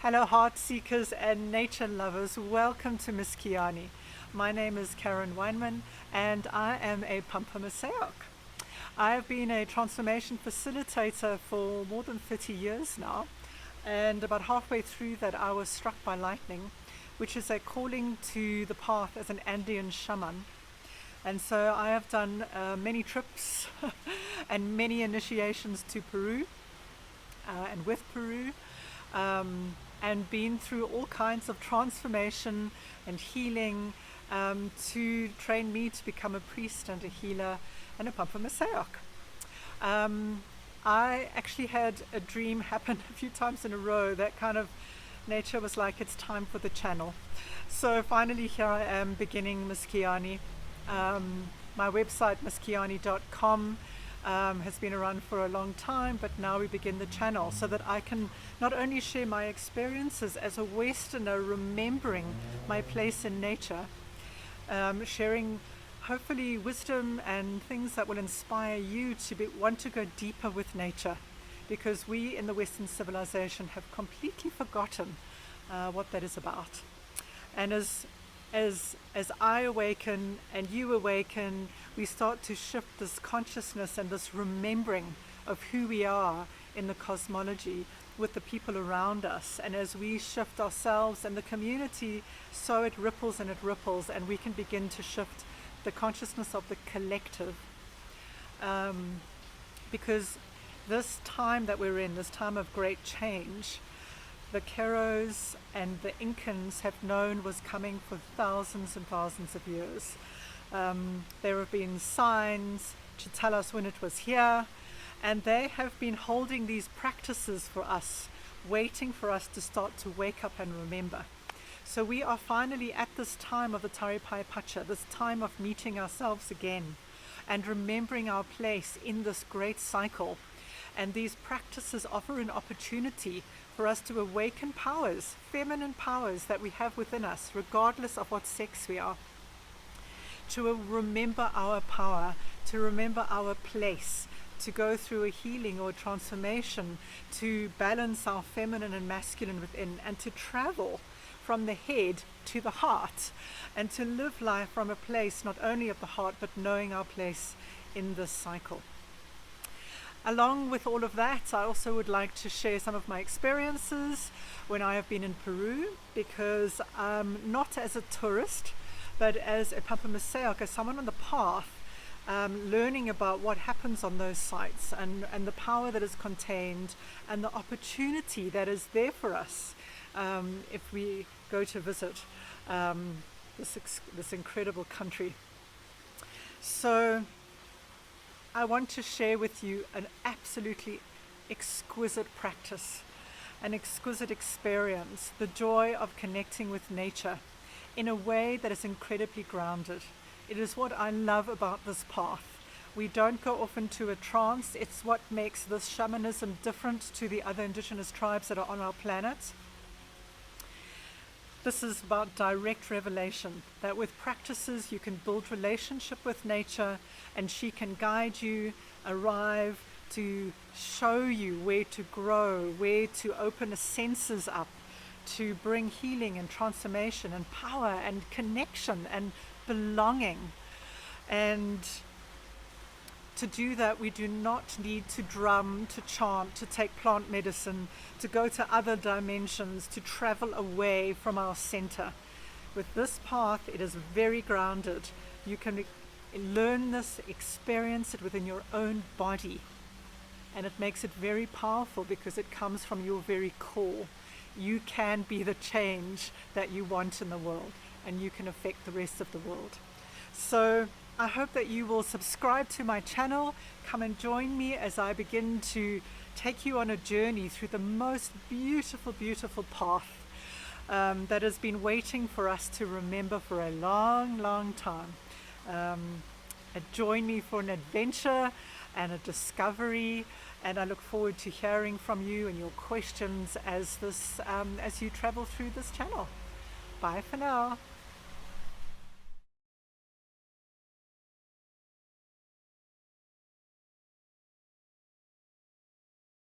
Hello heart seekers and nature lovers, welcome to Miskayani. My name is Karen Weinman and I am a Pampamesayoq. I have been a transformation facilitator for more than 30 years now, and about halfway through that I was struck by lightning, which is a calling to the path as an Andean Shaman. And so I have done many trips and many initiations to Peru and with Peru, and been through all kinds of transformation and healing to train me to become a priest and a healer and a Pampamesayoq. I actually had a dream happen a few times in a row that kind of nature was like, it's time for the channel. So finally here I am beginning Miskayani. My website miskayani.com has been around for a long time, but now we begin the channel so that I can not only share my experiences as a Westerner, remembering my place in nature, sharing hopefully wisdom and things that will inspire you to want to go deeper with nature, because we in the Western civilization have completely forgotten what that is about. And as I awaken and you awaken, we start to shift this consciousness and this remembering of who we are in the cosmology with the people around us. And as we shift ourselves and the community, so it ripples and we can begin to shift the consciousness of the collective. Because this time that we're in, this time of great change, the Keros and the Incans have known was coming for thousands and thousands of years. There have been signs to tell us when it was here, and they have been holding these practices for us, waiting for us to start to wake up and remember. So we are finally at this time of the Taripai Pacha, this time of meeting ourselves again and remembering our place in this great cycle. And these practices offer an opportunity for us to awaken powers, feminine powers that we have within us, regardless of what sex we are. To remember our power, to remember our place, to go through a healing or a transformation, to balance our feminine and masculine within, and to travel from the head to the heart, and to live life from a place not only of the heart, but knowing our place in this cycle. Along with all of that, I also would like to share some of my experiences when I have been in Peru, because not as a tourist, but as a Pampamesayoq, as someone on the path, learning about what happens on those sites and the power that is contained and the opportunity that is there for us if we go to visit this incredible country. So I want to share with you an absolutely exquisite practice, an exquisite experience, the joy of connecting with nature in a way that is incredibly grounded. It is what I love about this path. We don't go off into a trance. It's what makes this shamanism different to the other indigenous tribes that are on our planet. This is about direct revelation, that with practices you can build relationship with nature, and she can guide you, arrive to show you where to grow, where to open the senses up, to bring healing and transformation and power and connection and belonging. And to do that, we do not need to drum, to chant, to take plant medicine, to go to other dimensions, to travel away from our center. With this path, it is very grounded. You can learn this, experience it within your own body. And it makes it very powerful because it comes from your very core. You can be the change that you want in the world, and you can affect the rest of the world. So I hope that you will subscribe to my channel. Come and join me as I begin to take you on a journey through the most beautiful, beautiful path that has been waiting for us to remember for a long, long time. Join me for an adventure and a discovery, and I look forward to hearing from you and your questions as you travel through this channel. Bye for now.